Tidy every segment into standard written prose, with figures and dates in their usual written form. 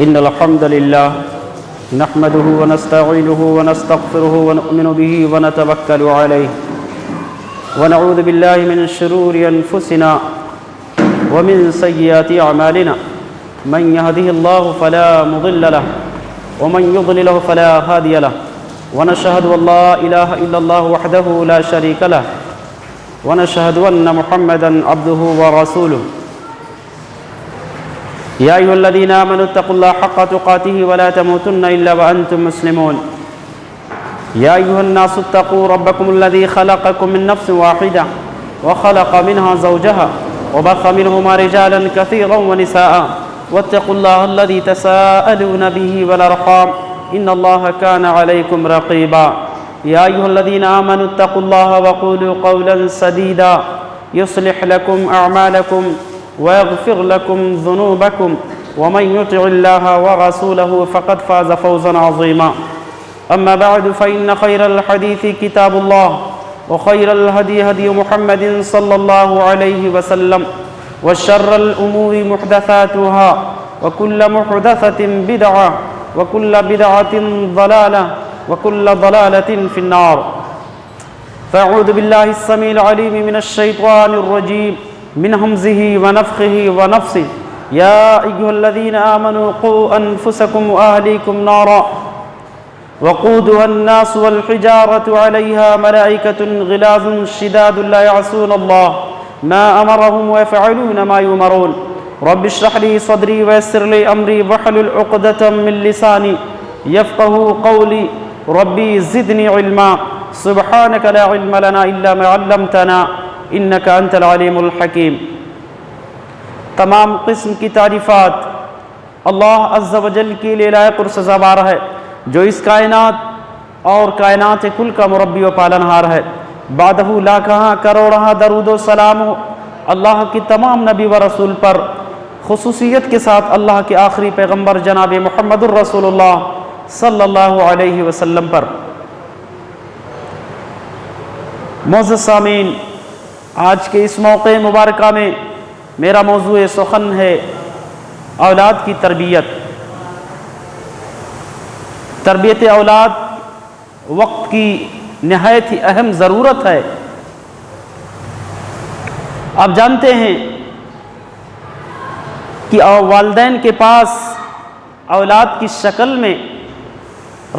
إن الحمد لله نحمده ونستعينه ونستغفره ونؤمن به ونتوكل عليه ونعوذ بالله من شرور أنفسنا ومن سيئات أعمالنا من يهده الله فلا مضل له ومن يضلله فلا هادي له ونشهد أن لا إله إلا الله وحده لا شريك له ونشهد أن محمدا عبده ورسوله يا أيها الذين آمنوا اتقوا الله حق تقاته ولا تموتن إلا وأنتم مسلمون يا أيها الناس اتقوا ربكم الذي خلقكم من نفس واحدة وخلق منها زوجها وبث منهما رجالا كثيرا ونساء واتقوا الله الذي تساءلون به والأرحام إن الله كان عليكم رقيبا يا أيها الذين آمنوا اتقوا الله وقولوا قولا سديدا يصلح لكم أعمالكم ويغفر لكم ذنوبكم ومن يطع الله ورسوله فقد فاز فوزا عظيما أما بعد فإن خير الحديث كتاب الله وخير الهدي هدي محمد صلى الله عليه وسلم وشر الأمور محدثاتها وكل محدثة بدعة وكل بدعة ضلالة وكل ضلالة في النار فأعوذ بالله السميع العليم من الشيطان الرجيم من همزه ونفخه ونفسه يا أيها الذين آمنوا قوا أنفسكم وأهليكم نارا وقودها الناس والحجارة عليها ملائكة غلاظ شداد لا يعصون الله ما أمرهم ويفعلون ما يؤمرون رب اشرح لي صدري ويسر لي أمري واحلل عقدة من لساني يفقه قولي ربي زدني علما سبحانك لا علم لنا إلا ما علمتنا انک انت العلیم الحکیم۔ تمام قسم کی تعریفات اللہ عز و جل کے لیے لائق اور سزاوار ہے، جو اس کائنات اور کائنات کل کا مربی و پالنہار ہے۔ بعدہ لاکھاں کروڑاں درود و سلام ہو اللہ کی تمام نبی و رسول پر، خصوصیت کے ساتھ اللہ کے آخری پیغمبر جناب محمد الرسول اللہ صلی اللہ علیہ وسلم پر۔ معزز سامعین، آج کے اس موقع مبارکہ میں میرا موضوع سخن ہے اولاد کی تربیت۔ تربیت اولاد وقت کی نہایت ہی اہم ضرورت ہے۔ آپ جانتے ہیں کہ والدین کے پاس اولاد کی شکل میں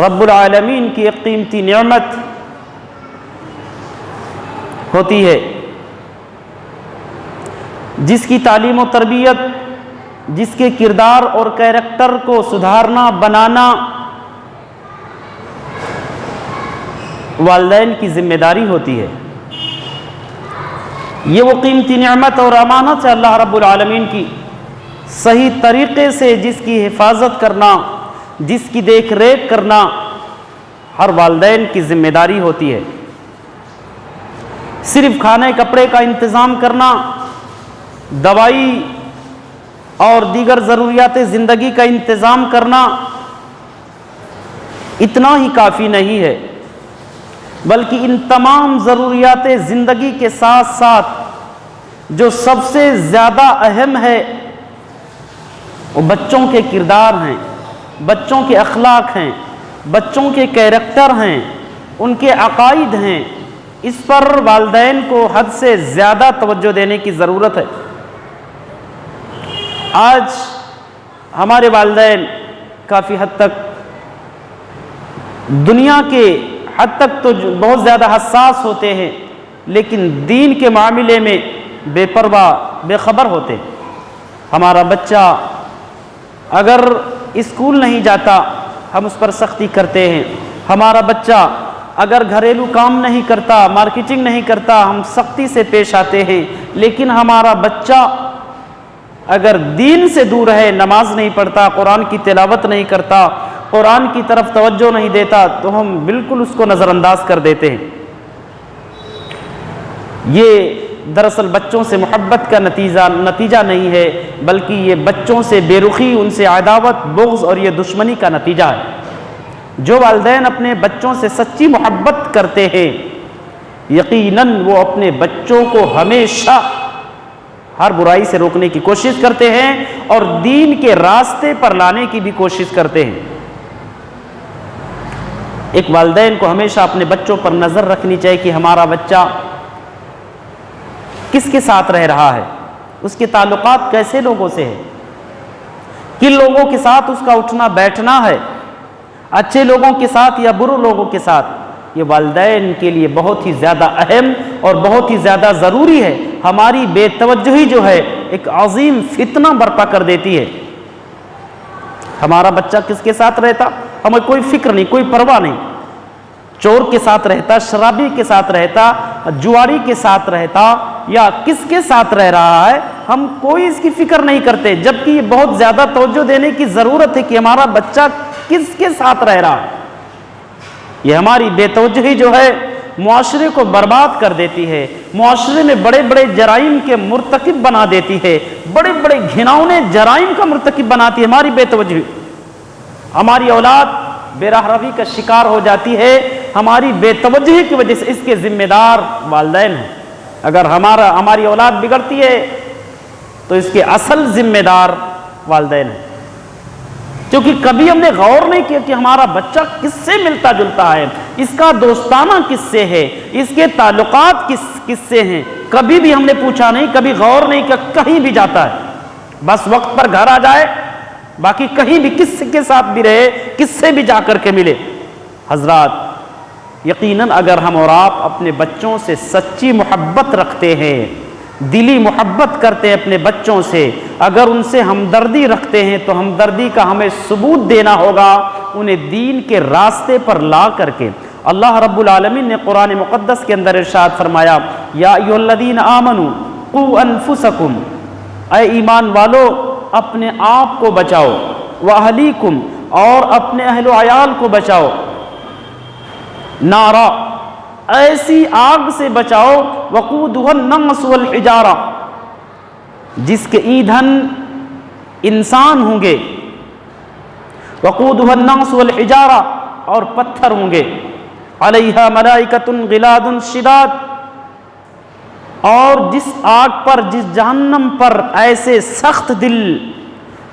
رب العالمین کی ایک قیمتی نعمت ہوتی ہے، جس کی تعلیم و تربیت، جس کے کردار اور کیریکٹر کو سدھارنا بنانا والدین کی ذمہ داری ہوتی ہے۔ یہ وہ قیمتی نعمت اور امانت ہے اللہ رب العالمین کی، صحیح طریقے سے جس کی حفاظت کرنا، جس کی دیکھ ریکھ کرنا ہر والدین کی ذمہ داری ہوتی ہے۔ صرف کھانے کپڑے کا انتظام کرنا، دوائی اور دیگر ضروریات زندگی کا انتظام کرنا اتنا ہی کافی نہیں ہے، بلکہ ان تمام ضروریات زندگی کے ساتھ ساتھ جو سب سے زیادہ اہم ہے وہ بچوں کے کردار ہیں، بچوں کے اخلاق ہیں، بچوں کے کیریکٹر ہیں، ان کے عقائد ہیں۔ اس پر والدین کو حد سے زیادہ توجہ دینے کی ضرورت ہے۔ آج ہمارے والدین کافی حد تک دنیا کے حد تک تو بہت زیادہ حساس ہوتے ہیں، لیکن دین کے معاملے میں بے پرواہ بے خبر ہوتے ہیں۔ ہمارا بچہ اگر اسکول نہیں جاتا ہم اس پر سختی کرتے ہیں، ہمارا بچہ اگر گھریلو کام نہیں کرتا، مارکیٹنگ نہیں کرتا، ہم سختی سے پیش آتے ہیں، لیکن ہمارا بچہ اگر دین سے دور ہے، نماز نہیں پڑھتا، قرآن کی تلاوت نہیں کرتا، قرآن کی طرف توجہ نہیں دیتا، تو ہم بالکل اس کو نظر انداز کر دیتے ہیں۔ یہ دراصل بچوں سے محبت کا نتیجہ نہیں ہے، بلکہ یہ بچوں سے بے رخی، ان سے عداوت، بغض اور یہ دشمنی کا نتیجہ ہے۔ جو والدین اپنے بچوں سے سچی محبت کرتے ہیں، یقیناً وہ اپنے بچوں کو ہر برائی سے روکنے کی کوشش کرتے ہیں اور دین کے راستے پر لانے کی بھی کوشش کرتے ہیں۔ ایک والدین کو ہمیشہ اپنے بچوں پر نظر رکھنی چاہیے کہ ہمارا بچہ کس کے ساتھ رہ رہا ہے، اس کے تعلقات کیسے لوگوں سے ہیں، کن لوگوں کے ساتھ اس کا اٹھنا بیٹھنا ہے، اچھے لوگوں کے ساتھ یا برے لوگوں کے ساتھ۔ یہ والدین کے لیے بہت ہی زیادہ اہم اور بہت ہی زیادہ ضروری ہے۔ ہماری بے توجہی جو ہے ایک عظیم فتنہ برپا کر دیتی ہے۔ ہمارا بچہ کس کے ساتھ رہتا، ہمیں کوئی فکر نہیں، کوئی پرواہ نہیں، چور کے ساتھ رہتا، شرابی کے ساتھ رہتا، جواری کے ساتھ رہتا یا کس کے ساتھ رہ رہا ہے، ہم کوئی اس کی فکر نہیں کرتے، جبکہ یہ بہت زیادہ توجہ دینے کی ضرورت ہے کہ ہمارا بچہ کس کے ساتھ رہ رہا ہے۔ یہ ہماری بے توجہی جو ہے معاشرے کو برباد کر دیتی ہے، معاشرے میں بڑے بڑے جرائم کے مرتکب بنا دیتی ہے، بڑے بڑے گھناؤنے جرائم کا مرتکب بناتی ہے ہماری بے توجہی۔ ہماری اولاد بے راہ روی کا شکار ہو جاتی ہے ہماری بے توجہی کی وجہ سے۔ اس کے ذمہ دار والدین ہیں۔ اگر ہماری اولاد بگڑتی ہے تو اس کے اصل ذمہ دار والدین ہیں، کیونکہ کبھی ہم نے غور نہیں کیا کہ ہمارا بچہ کس سے ملتا جلتا ہے، اس کا دوستانہ کس سے ہے، اس کے تعلقات کس سے ہیں، کبھی بھی ہم نے پوچھا نہیں، کبھی غور نہیں کیا۔ کہیں بھی جاتا ہے بس وقت پر گھر آ جائے، باقی کہیں بھی کس کے ساتھ بھی رہے، کس سے بھی جا کر کے ملے۔ حضرات، یقیناً اگر ہم اور آپ اپنے بچوں سے سچی محبت رکھتے ہیں، دلی محبت کرتے ہیں اپنے بچوں سے، اگر ان سے ہمدردی رکھتے ہیں تو ہمدردی کا ہمیں ثبوت دینا ہوگا، انہیں دین کے راستے پر لا کر کے۔ اللہ رب العالمین نے قرآن مقدس کے اندر ارشاد فرمایا، یا ایھا الذین آمنوا قوا انفسکم، اے ایمان والو اپنے آپ کو بچاؤ، واہلیکم، اور اپنے اہل و عیال کو بچاؤ، نارا، ایسی آگ سے بچاؤ، وقودھا الناس والحجارہ، جس کے ایندھن انسان ہوں گے، وقودھا الناس والحجارہ، اور پتھر ہوں گے، علیہا ملائکۃ غلاظ شداد، اور جس آگ پر، جس جہنم پر ایسے سخت دل،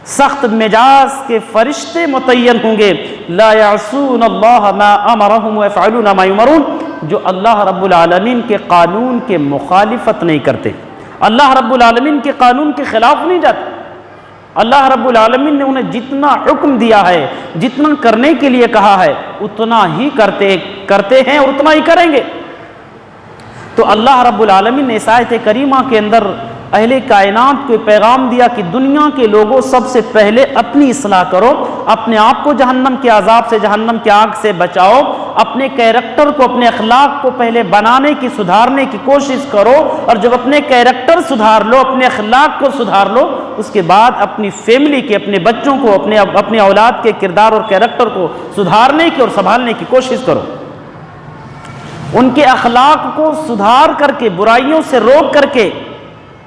سخت مزاج کے فرشتے متعین ہوں گے، لا یعصون اللہ ما امرہم ویفعلون ما یؤمرون، جو اللہ رب العالمین کے قانون کے مخالفت نہیں کرتے، اللہ رب العالمین کے قانون کے خلاف نہیں جاتے۔ اللہ رب العالمین نے انہیں جتنا حکم دیا ہے، جتنا کرنے کے لیے کہا ہے، اتنا ہی کرتے ہیں اور اتنا ہی کریں گے۔ تو اللہ رب العالمین نے اس آیت کریمہ کے اندر اہل کائنات کو پیغام دیا کہ دنیا کے لوگوں سب سے پہلے اپنی اصلاح کرو، اپنے آپ کو جہنم کے عذاب سے، جہنم کی آگ سے بچاؤ، اپنے کیریکٹر کو، اپنے اخلاق کو پہلے بنانے کی، سدھارنے کی کوشش کرو، اور جب اپنے کیریکٹر سدھار لو، اپنے اخلاق کو سدھار لو، اس کے بعد اپنی فیملی کے، اپنے بچوں کو، اپنے اولاد کے کردار اور کیریکٹر کو سدھارنے کی اور سنبھالنے کی کوشش کرو، ان کے اخلاق کو سدھار کر کے، برائیوں سے روک کر کے،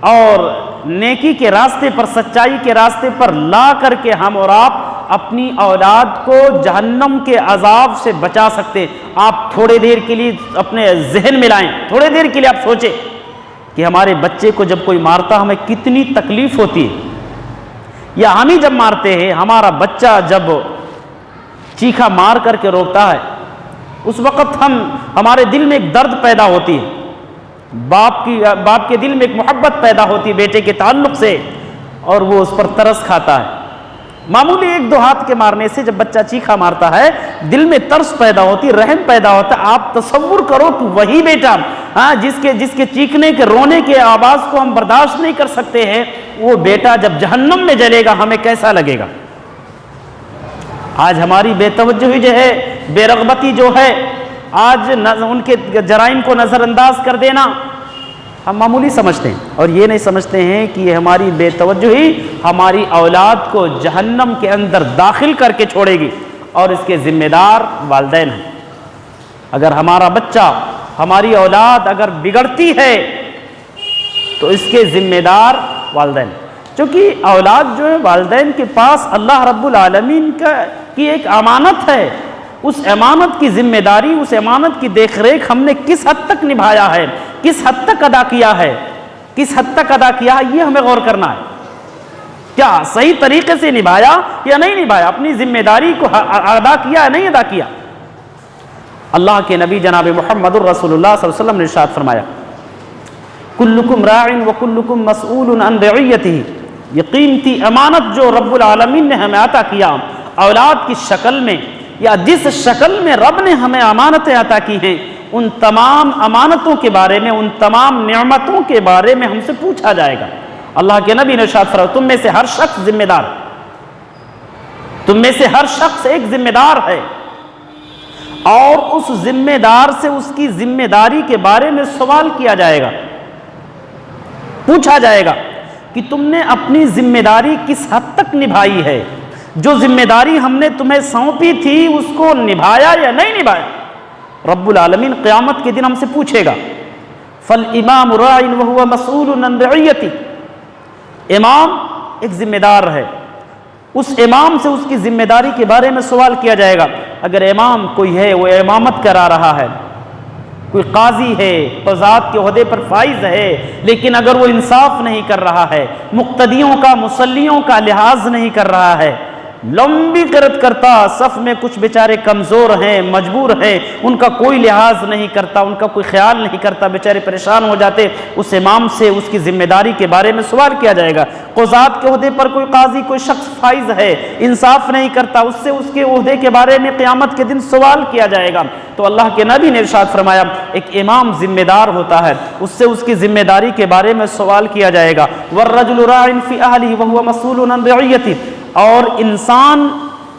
اور نیکی کے راستے پر، سچائی کے راستے پر لا کر کے ہم اور آپ اپنی اولاد کو جہنم کے عذاب سے بچا سکتے۔ آپ تھوڑے دیر کے لیے اپنے ذہن میں لائیں، تھوڑے دیر کے لیے آپ سوچیں کہ ہمارے بچے کو جب کوئی مارتا ہمیں کتنی تکلیف ہوتی ہے، یا ہم ہی جب مارتے ہیں، ہمارا بچہ جب چیخا مار کر کے روکتا ہے، اس وقت ہمارے دل میں ایک درد پیدا ہوتی ہے، باپ کے دل میں ایک محبت پیدا ہوتی ہے بیٹے کے تعلق سے، اور وہ اس پر ترس کھاتا ہے۔ معمولی ایک دو ہاتھ کے مارنے سے جب بچہ چیخا مارتا ہے، دل میں ترس پیدا ہوتی، رحم پیدا ہوتا ہے۔ آپ تصور کرو کہ وہی بیٹا جس کے چیخنے کے، رونے کے آواز کو ہم برداشت نہیں کر سکتے ہیں، وہ بیٹا جب جہنم میں جلے گا ہمیں کیسا لگے گا۔ آج ہماری بے توجہی جو ہے، بے رغبتی جو ہے، آج ان کے جرائم کو نظر انداز کر دینا ہم معمولی سمجھتے ہیں، اور یہ نہیں سمجھتے ہیں کہ یہ ہماری بے توجہی ہماری اولاد کو جہنم کے اندر داخل کر کے چھوڑے گی، اور اس کے ذمہ دار والدین ہیں۔ اگر ہمارا بچہ، ہماری اولاد اگر بگڑتی ہے تو اس کے ذمہ دار والدین، کیونکہ اولاد جو ہے والدین کے پاس اللہ رب العالمین کی ایک امانت ہے۔ اس امانت کی ذمہ داری، اس امانت کی دیکھ ریکھ ہم نے کس حد تک نبھایا ہے، کس حد تک ادا کیا ہے، کس حد تک ادا کیا ہے، یہ ہمیں غور کرنا ہے. کیا صحیح طریقے سے نبھایا یا نہیں نبھایا، اپنی ذمہ داری کو ادا کیا یا نہیں ادا کیا. اللہ کے نبی جناب محمد الرسول اللہ صلی اللہ علیہ وسلم نے ارشاد فرمایا کلکم راع وکلکم مسئول عن رعیتہ. یہ قیمتی امانت جو رب العالمین نے ہمیں عطا کیا اولاد کی شکل میں یا جس شکل میں رب نے ہمیں امانتیں عطا کی ہیں، ان تمام امانتوں کے بارے میں، ان تمام نعمتوں کے بارے میں ہم سے پوچھا جائے گا. اللہ کے نبی نے ارشاد فرمایا تم میں سے ہر شخص ذمہ دار، تم میں سے ہر شخص ایک ذمہ دار ہے، اور اس ذمہ دار سے اس کی ذمہ داری کے بارے میں سوال کیا جائے گا، پوچھا جائے گا کہ تم نے اپنی ذمہ داری کس حد تک نبھائی ہے، جو ذمہ داری ہم نے تمہیں سونپی تھی اس کو نبھایا یا نہیں نبھایا. رب العالمین قیامت کے دن ہم سے پوچھے گا. فالامام راع وهو مسئول عن رعیتہ. امام ایک ذمہ دار ہے، اس امام سے اس کی ذمہ داری کے بارے میں سوال کیا جائے گا. اگر امام کوئی ہے وہ امامت کرا رہا ہے، کوئی قاضی ہے، قضات کے عہدے پر فائز ہے، لیکن اگر وہ انصاف نہیں کر رہا ہے، مقتدیوں کا مصلیوں کا لحاظ نہیں کر رہا ہے، لمبی قرت کرتا، صف میں کچھ بیچارے کمزور ہیں، مجبور ہیں، ان کا کوئی لحاظ نہیں کرتا، ان کا کوئی خیال نہیں کرتا، بیچارے پریشان ہو جاتے، اس امام سے اس کی ذمہ داری کے بارے میں سوال کیا جائے گا. قضات کے عہدے پر کوئی قاضی، کوئی شخص فائز ہے، انصاف نہیں کرتا، اس سے اس کے عہدے کے بارے میں قیامت کے دن سوال کیا جائے گا. تو اللہ کے نبی نے ارشاد فرمایا ایک امام ذمہ دار ہوتا ہے، اس سے اس کی ذمہ داری کے بارے میں سوال کیا جائے گا. والرجل راع فی اہلہ وہو مسئول عن رعیتہ. اور انسان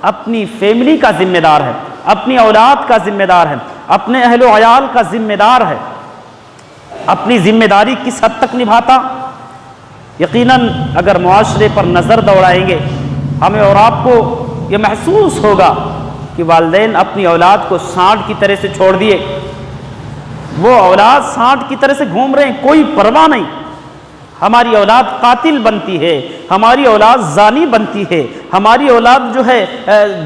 اپنی فیملی کا ذمہ دار ہے، اپنی اولاد کا ذمہ دار ہے، اپنے اہل و عیال کا ذمہ دار ہے. اپنی ذمہ داری کس حد تک نبھاتا؟ یقیناً اگر معاشرے پر نظر دوڑائیں گے ہمیں اور آپ کو یہ محسوس ہوگا کہ والدین اپنی اولاد کو سانڈ کی طرح سے چھوڑ دیے. وہ اولاد سانڈ کی طرح سے گھوم رہے ہیں، کوئی پرواہ نہیں. ہماری اولاد قاتل بنتی ہے، ہماری اولاد زانی بنتی ہے، ہماری اولاد جو ہے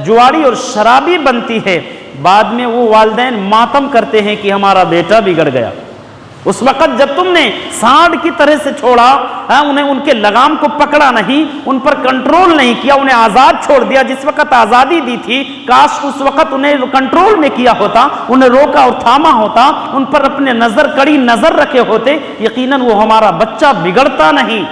جواری اور شرابی بنتی ہے. بعد میں وہ والدین ماتم کرتے ہیں کہ ہمارا بیٹا بگڑ گیا. اس وقت جب تم نے سانڈ کی طرح سے چھوڑا، انہیں ان کے لگام کو پکڑا نہیں، ان پر کنٹرول نہیں کیا، انہیں آزاد چھوڑ دیا. جس وقت آزادی دی تھی کاش اس وقت انہیں کنٹرول میں کیا ہوتا، انہیں روکا اور تھاما ہوتا، ان پر اپنے کڑی نظر رکھے ہوتے، یقیناً وہ ہمارا بچہ بگڑتا نہیں.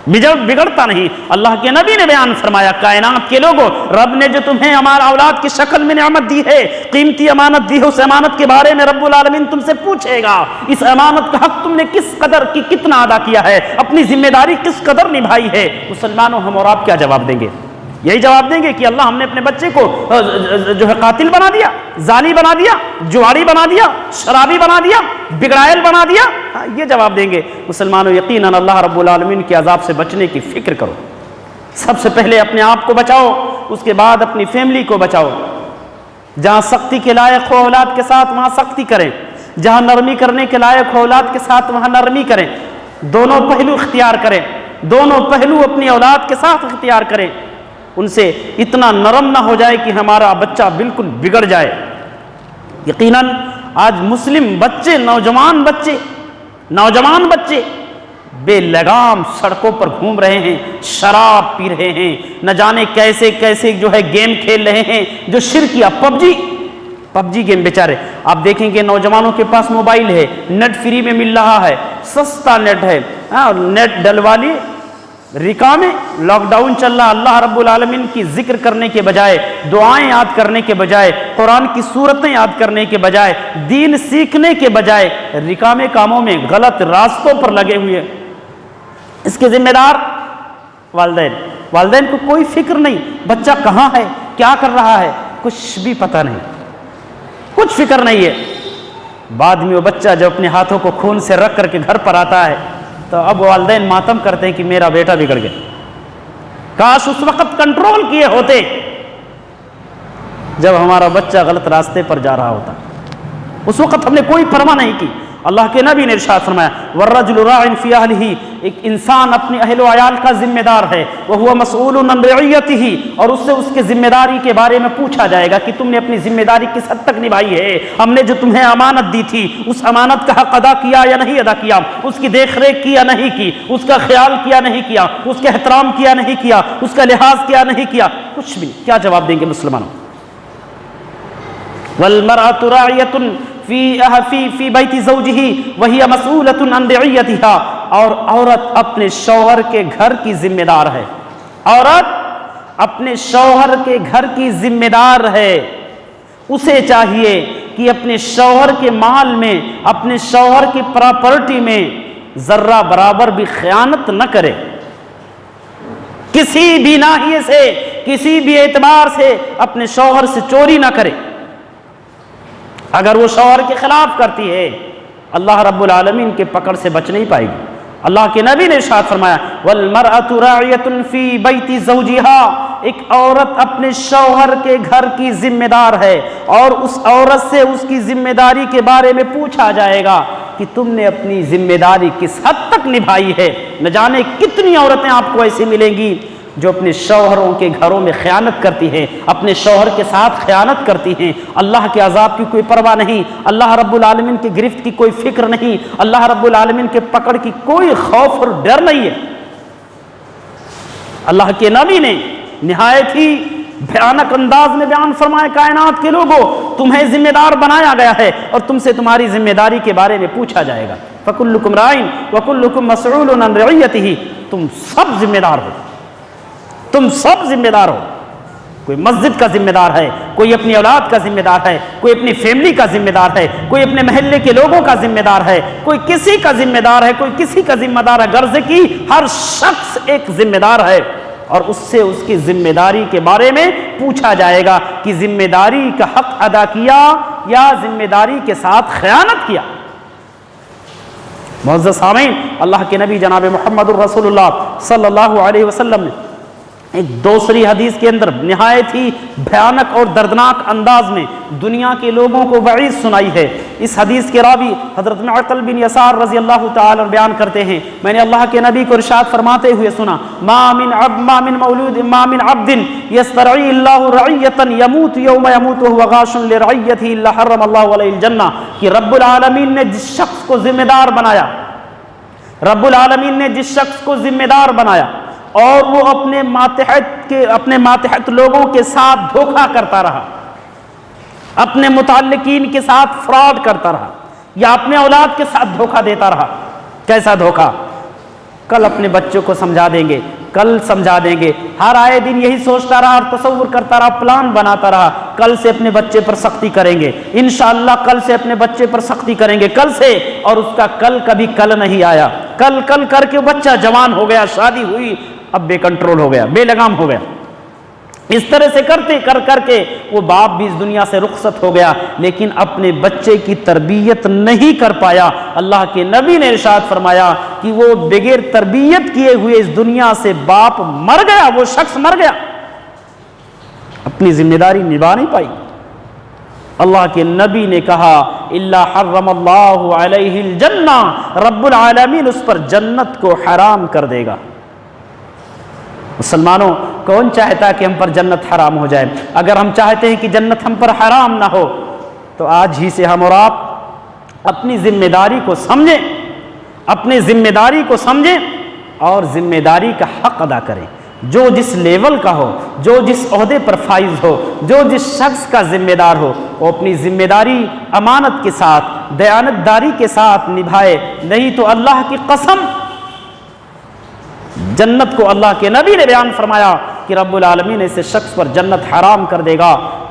اللہ کے نبی نے بیان فرمایا کائنات کے لوگوں، رب نے جو تمہیں ہمارا اولاد کی شکل میں نعمت دی ہے، قیمتی امانت دی ہے، اس امانت کے بارے میں رب العالمین تم سے پوچھے گا. اس امانت کا حق تم نے کس قدر کی کتنا ادا کیا ہے، اپنی ذمہ داری کس قدر نبھائی ہے. مسلمانوں ہم اور آپ کیا جواب دیں گے؟ یہی جواب دیں گے کہ اللہ ہم نے اپنے بچے کو جو ہے قاتل بنا دیا، زانی بنا دیا، جواری بنا دیا، شرابی بنا دیا، بگڑائل بنا دیا. یہ جواب دیں گے. مسلمانوں یقیناً اللہ رب العالمین کے عذاب سے بچنے کی فکر کرو. سب سے پہلے اپنے آپ کو بچاؤ، اس کے بعد اپنی فیملی کو بچاؤ. جہاں سختی کے لائق ہو اولاد کے ساتھ وہاں سختی کریں، جہاں نرمی کرنے کے لائق ہو اولاد کے ساتھ وہاں نرمی کریں. دونوں پہلو اختیار کریں، دونوں پہلو اپنی اولاد کے ساتھ اختیار کریں. ان سے اتنا نرم نہ ہو جائے کہ ہمارا بچہ بالکل بگڑ جائے. یقیناً آج مسلم بچے، نوجوان بچے بے لگام سڑکوں پر گھوم رہے ہیں، شراب پی رہے ہیں، نہ جانے کیسے کیسے جو ہے گیم کھیل رہے ہیں، جو شرکیہ پب جی گیم. بیچارے آپ دیکھیں گے نوجوانوں کے پاس موبائل ہے، نیٹ فری میں مل رہا ہے، سستا نیٹ ہے، نیٹ ڈلوا لیے. رکا میں لاک ڈاؤن چل رہا، اللہ رب العالمین کی ذکر کرنے کے بجائے، دعائیں یاد کرنے کے بجائے، قرآن کی سورتیں یاد کرنے کے بجائے، دین سیکھنے کے بجائے رکامے کاموں میں غلط راستوں پر لگے ہوئے. اس کے ذمہ دار والدین کو کوئی فکر نہیں، بچہ کہاں ہے، کیا کر رہا ہے، کچھ بھی پتہ نہیں، کچھ فکر نہیں ہے. بعد میں وہ بچہ جو اپنے ہاتھوں کو خون سے رکھ کر کے گھر پر آتا ہے تو اب والدین ماتم کرتے ہیں کہ میرا بیٹا بگڑ گیا. کاش اس وقت کنٹرول کیے ہوتے جب ہمارا بچہ غلط راستے پر جا رہا ہوتا. اس وقت ہم نے کوئی پرواہ نہیں کی. اللہ کے نبی نے ارشاد فرمایا والرجل راع فی اہلہ، ایک انسان اپنے اہل و عیال کا ذمہ دار ہے، وہو مسئول عن رعیتہ، اور اس سے اس کے ذمہ داری کے بارے میں پوچھا جائے گا کہ تم نے اپنی ذمہ داری کس حد تک نبھائی ہے، ہم نے جو تمہیں امانت دی تھی اس امانت کا حق ادا کیا یا نہیں ادا کیا، اس کی دیکھ ریکھ کی یا نہیں کی، اس کا خیال کیا نہیں کیا، اس کے احترام کیا نہیں کیا، اس کا لحاظ کیا نہیں کیا، کچھ بھی کیا جواب دیں گے مسلمانوں؟ والمرأة راعية فی بیت زوجہ وہی مسئولۃ عن رعیتہا، اور عورت اپنے شوہر کے گھر کی ذمہ دار ہے، عورت اپنے شوہر کے گھر کی ذمہ دار ہے، اسے چاہیے کہ اپنے شوہر کے مال میں، اپنے شوہر کی پراپرٹی میں ذرہ برابر بھی خیانت نہ کرے، کسی بھی ناحیے سے، کسی بھی اعتبار سے اپنے شوہر سے چوری نہ کرے۔ اگر وہ شوہر کے خلاف کرتی ہے اللہ رب العالمین کے پکڑ سے بچ نہیں پائے گی۔ اللہ کے نبی نے ارشاد فرمایا والمرأة راعیة فی بیت زوجہا، ایک عورت اپنے شوہر کے گھر کی ذمہ دار ہے، اور اس عورت سے اس کی ذمہ داری کے بارے میں پوچھا جائے گا کہ تم نے اپنی ذمہ داری کس حد تک نبھائی ہے۔ نہ جانے کتنی عورتیں آپ کو ایسی ملیں گی جو اپنے شوہروں کے گھروں میں خیانت کرتی ہیں، اپنے شوہر کے ساتھ خیانت کرتی ہیں، اللہ کے عذاب کی کوئی پرواہ نہیں، اللہ رب العالمین کی گرفت کی کوئی فکر نہیں، اللہ رب العالمین کے پکڑ کی کوئی خوف اور ڈر نہیں ہے۔ اللہ کے نبی نے نہایت ہی بھیانک انداز میں بیان فرمایا کائنات کے لوگوں تمہیں ذمہ دار بنایا گیا ہے اور تم سے تمہاری ذمہ داری کے بارے میں پوچھا جائے گا۔ فَكُلُّكُمْ رَاعٍ وَكُلُّكُمْ مَسْئُولٌ عَنْ رَعِيَّتِهِ، تم سب ذمہ دار ہو، تم سب ذمہ دار ہو۔ کوئی مسجد کا ذمہ دار ہے، کوئی اپنی اولاد کا ذمہ دار ہے، کوئی اپنی فیملی کا ذمہ دار ہے، کوئی اپنے محلے کے لوگوں کا ذمہ دار ہے، کوئی کسی کا ذمہ دار ہے، کوئی کسی کا ذمہ دار ہے، غرض کی ہر شخص ایک ذمہ دار ہے، اور اس سے اس کی ذمہ داری کے بارے میں پوچھا جائے گا کہ ذمہ داری کا حق ادا کیا یا ذمہ داری کے ساتھ خیانت کیا۔ معزز سامعین، اللہ کے نبی جناب محمد الرسول اللہ صلی اللہ علیہ وسلم نے ایک دوسری حدیث کے اندر نہایت ہی بھیانک اور دردناک انداز میں دنیا کے لوگوں کو وعید سنائی ہے۔ اس حدیث کے راوی حضرت معقل بن یسار رضی اللہ تعالی عنہ بیان کرتے ہیں میں نے اللہ کے نبی کو ارشاد فرماتے ہوئے سنا ما من عبد یسترعی اللہ رعیتا یموت یوم یموت وهو غاش لرعیته الا حرم اللہ علیہ الجنہ، کہ رب العالمین نے جس شخص کو ذمہ دار بنایا، رب العالمین نے جس شخص کو ذمہ دار بنایا اور وہ اپنے ماتحت لوگوں کے ساتھ دھوکہ کرتا رہا، اپنے متعلقین کے ساتھ فراڈ کرتا رہا، یا اپنے اولاد کے ساتھ دھوکہ دیتا رہا۔ کیسا دھوکہ؟ کل اپنے بچوں کو سمجھا دیں گے، کل سمجھا دیں گے، ہر آئے دن یہی سوچتا رہا اور تصور کرتا رہا، پلان بناتا رہا، کل سے اپنے بچے پر سختی کریں گے، انشاءاللہ کل سے اپنے بچے پر سختی کریں گے، کل سے، اور اس کا کل کبھی کل نہیں آیا، کل کر کے بچہ جوان ہو گیا، شادی ہوئی، اب بے کنٹرول ہو گیا، بے لگام ہو گیا۔ اس طرح سے کرتے کر کے وہ باپ بھی اس دنیا سے رخصت ہو گیا، لیکن اپنے بچے کی تربیت نہیں کر پایا۔ اللہ کے نبی نے ارشاد فرمایا کہ وہ بغیر تربیت کیے ہوئے اس دنیا سے باپ مر گیا، وہ شخص مر گیا، اپنی ذمہ داری نبھا نہیں پائی۔ اللہ کے نبی نے کہا الا حرم اللہ علیہ الجنہ، رب العالمین اس پر جنت کو حرام کر دے گا۔ مسلمانوں، کون چاہتا کہ ہم پر جنت حرام ہو جائے؟ اگر ہم چاہتے ہیں کہ جنت ہم پر حرام نہ ہو تو آج ہی سے ہم اور آپ اپنی ذمہ داری کو سمجھیں، اپنی ذمہ داری کو سمجھیں اور ذمہ داری کا حق ادا کریں۔ جو جس لیول کا ہو، جو جس عہدے پر فائز ہو، جو جس شخص کا ذمہ دار ہو، وہ اپنی ذمہ داری امانت کے ساتھ، دیانت داری کے ساتھ نبھائے، نہیں تو اللہ کی قسم جنت کو اللہ کے نبی نے بیان فرمایا کہ رب العالمین ایسے شخص پر جنت حرام کر دے گا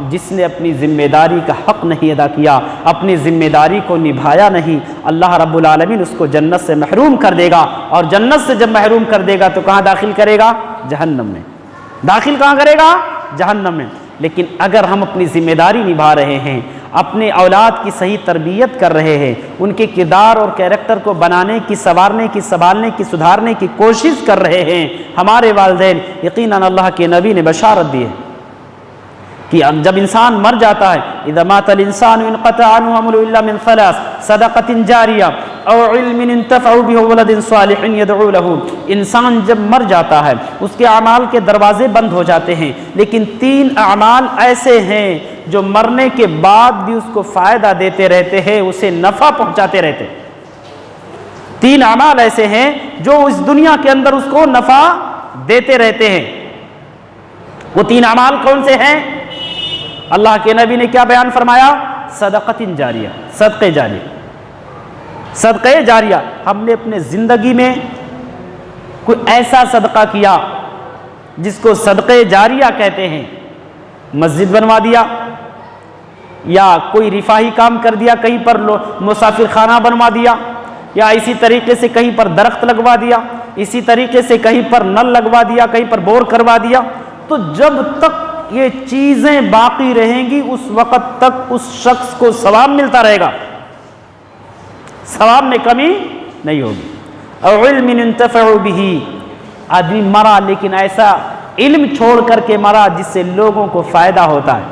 جس نے اپنی ذمہ داری کا حق نہیں ادا کیا، اپنی ذمہ داری کو نبھایا نہیں۔ اللہ رب العالمین اس کو جنت سے محروم کر دے گا، اور جنت سے جب محروم کر دے گا تو کہاں داخل کرے گا؟ جہنم میں۔ داخل کہاں کرے گا؟ جہنم میں۔ لیکن اگر ہم اپنی ذمہ داری نبھا رہے ہیں، اپنے اولاد کی صحیح تربیت کر رہے ہیں، ان کے کردار اور کیریکٹر کو بنانے کی، سنوارنے کی، سنبھالنے کی، سدھارنے کی کوشش کر رہے ہیں، ہمارے والدین، یقیناً اللہ کے نبی نے بشارت دی ہے کہ جب انسان مر جاتا ہے اذا مات الانسان انقطع عنه عمله الا من ثلاث صدقۃ جاریہ او علم ينتفع به ولد صالح يدعو له، انسان جب مر جاتا ہے اس کے اعمال کے دروازے بند ہو جاتے ہیں، لیکن 3 اعمال ایسے ہیں جو مرنے کے بعد بھی اس کو فائدہ دیتے رہتے ہیں، اسے نفع پہنچاتے رہتے ہیں۔ 3 اعمال ایسے ہیں جو اس دنیا کے اندر اس کو نفع دیتے رہتے ہیں۔ وہ 3 اعمال کون سے ہیں؟ اللہ کے نبی نے کیا بیان فرمایا؟ صدقۃ جاریہ، صدقے جاریہ۔ صدقے جاریہ، ہم نے اپنے زندگی میں کوئی ایسا صدقہ کیا جس کو صدقے جاریہ کہتے ہیں، مسجد بنوا دیا یا کوئی رفاہی کام کر دیا، کہیں پر مسافر خانہ بنوا دیا، یا اسی طریقے سے کہیں پر درخت لگوا دیا، اسی طریقے سے کہیں پر نل لگوا دیا، کہیں پر بور کروا دیا، تو جب تک یہ چیزیں باقی رہیں گی اس وقت تک اس شخص کو ثواب ملتا رہے گا، ثواب میں کمی نہیں ہوگی۔ او علم ينتفع به، آدمی مرا لیکن ایسا علم چھوڑ کر کے مرا جس سے لوگوں کو فائدہ ہوتا ہے،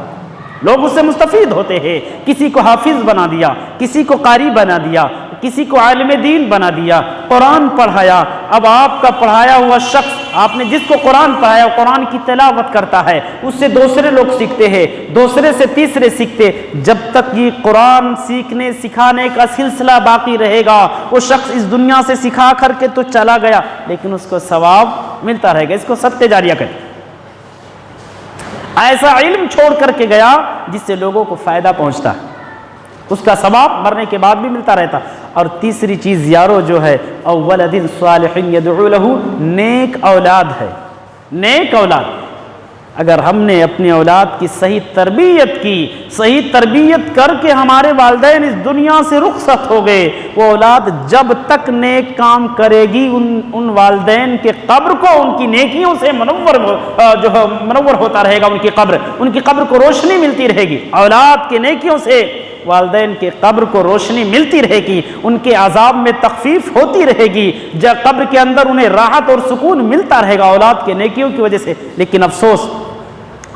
لوگ اس سے مستفید ہوتے ہیں، کسی کو حافظ بنا دیا، کسی کو قاری بنا دیا، کسی کو عالم دین بنا دیا، قرآن پڑھایا۔ اب آپ کا پڑھایا ہوا شخص، آپ نے جس کو قرآن پڑھایا قرآن کی تلاوت کرتا ہے، اس سے دوسرے لوگ سیکھتے ہیں، دوسرے سے تیسرے سیکھتے، جب تک یہ قرآن سیکھنے سکھانے کا سلسلہ باقی رہے گا، وہ شخص اس دنیا سے سکھا کر کے تو چلا گیا لیکن اس کو ثواب ملتا رہے گا۔ اس کو صدقے جاریہ کہتے ہیں۔ ایسا علم چھوڑ کر کے گیا جس سے لوگوں کو فائدہ پہنچتا ہے، اس کا ثواب مرنے کے بعد بھی ملتا رہتا۔ اور تیسری چیز یارو جو ہے او ولد صالح يدعو له، نیک اولاد ہے، نیک اولاد۔ اگر ہم نے اپنی اولاد کی صحیح تربیت کی، صحیح تربیت کر کے ہمارے والدین اس دنیا سے رخصت ہو گئے، وہ اولاد جب تک نیک کام کرے گی ان والدین کے قبر کو ان کی نیکیوں سے منور ہوتا رہے گا، ان کی قبر کو روشنی ملتی رہے گی، اولاد کے نیکیوں سے والدین کے قبر کو روشنی ملتی رہے گی، ان کے عذاب میں تخفیف ہوتی رہے گی، جب قبر کے اندر انہیں راحت اور سکون ملتا رہے گا اولاد کے نیکیوں کی وجہ سے۔ لیکن افسوس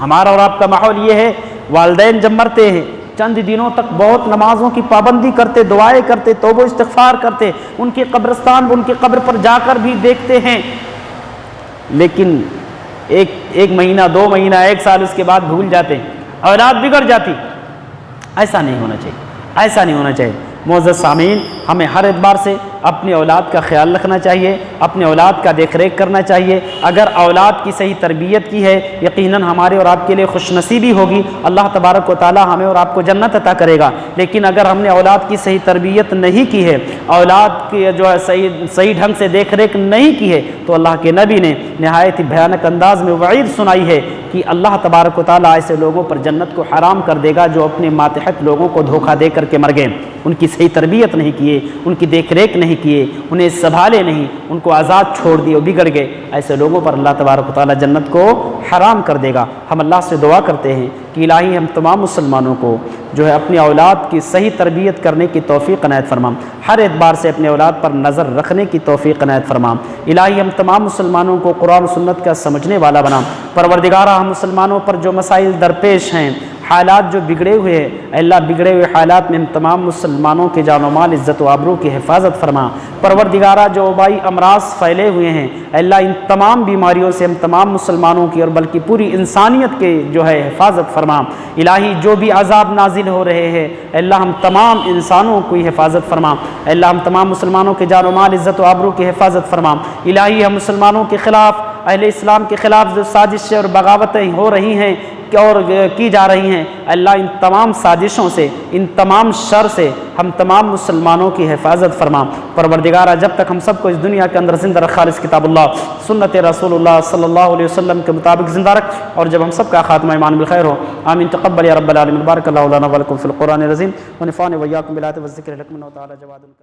ہمارا اور آپ کا ماحول یہ ہے، والدین جب مرتے ہیں چند دنوں تک بہت نمازوں کی پابندی کرتے، دعائیں کرتے، توبہ استغفار کرتے، ان کے قبرستان ان کے قبر پر جا کر بھی دیکھتے ہیں، لیکن ایک مہینہ 2 مہینہ 1 سال اس کے بعد بھول جاتے ہیں، اولاد بگڑ جاتی۔ ایسا نہیں ہونا چاہیے، ایسا نہیں ہونا چاہیے۔ معزز سامعین، ہمیں ہر اعتبار سے اپنی اولاد کا خیال رکھنا چاہیے، اپنے اولاد کا دیکھ ریکھ کرنا چاہیے۔ اگر اولاد کی صحیح تربیت کی ہے یقیناً ہمارے اور آپ کے لیے خوش نصیبی ہوگی، اللہ تبارک و تعالی ہمیں اور آپ کو جنت عطا کرے گا۔ لیکن اگر ہم نے اولاد کی صحیح تربیت نہیں کی ہے، اولاد کی جو ہے صحیح ڈھنگ سے دیکھ ریکھ نہیں کی ہے، تو اللہ کے نبی نے نہایت ہی بھیانک انداز میں وعید سنائی ہے کہ اللہ تبارک و تعالی ایسے لوگوں پر جنت کو حرام کر دے گا جو اپنے ماتحت لوگوں کو دھوکہ دے کر کے مر گئے، ان کی صحیح تربیت نہیں کیے، ان کی دیکھ ریکھ نہیں کیے، انہیں سنبھالے نہیں، ان کو آزاد چھوڑ دیے، بگڑ گئے، ایسے لوگوں پر اللہ تبارک و تعالی جنت کو حرام کر دے گا۔ ہم اللہ سے دعا کرتے ہیں کہ الہی ہم تمام مسلمانوں کو جو ہے اپنی اولاد کی صحیح تربیت کرنے کی توفیق عنایت فرما، ہر اعتبار سے اپنے اولاد پر نظر رکھنے کی توفیق عنایت فرما۔ الہی ہم تمام مسلمانوں کو قرآن و سنت کا سمجھنے والا بنا۔ پروردگارہ ہم مسلمانوں پر جو مسائل درپیش ہیں، حالات جو بگڑے ہوئے ہیں، اے اللہ بگڑے ہوئے حالات میں ہم تمام مسلمانوں کے جان و مال، عزت و آبرو کی حفاظت فرما۔ پروردگارہ جو وبائی امراض پھیلے ہوئے ہیں، اے اللہ ان تمام بیماریوں سے ہم تمام مسلمانوں کی اور بلکہ پوری انسانیت کے جو ہے حفاظت فرما۔ الہی جو بھی عذاب نازل ہو رہے ہیں، اے اللہ ہم تمام انسانوں کی حفاظت فرما۔ اے اللہ ہم تمام مسلمانوں کے جان و مال، عزت و آبرو کی حفاظت فرما۔ الہی ہم مسلمانوں کے خلاف، اہل اسلام کے خلاف جو سازشیں اور بغاوتیں ہو رہی ہیں اور کی جا رہی ہیں، اللہ ان تمام سازشوں سے، ان تمام شر سے ہم تمام مسلمانوں کی حفاظت فرما۔ پروردگارہ جب تک ہم سب کو اس دنیا کے اندر زندہ رکھ، خالص کتاب اللہ سنت رسول اللہ صلی اللہ علیہ وسلم کے مطابق زندہ رکھ، اور جب ہم سب کا خاتمہ ایمان بالخیر ہو، آمین تقبل یا رب العالمین۔ بارک اللہ لنا ولکم فی القرآن العظیم ونفعني وإياكم بالآیات والذکر الحکیم۔ تعالی جواد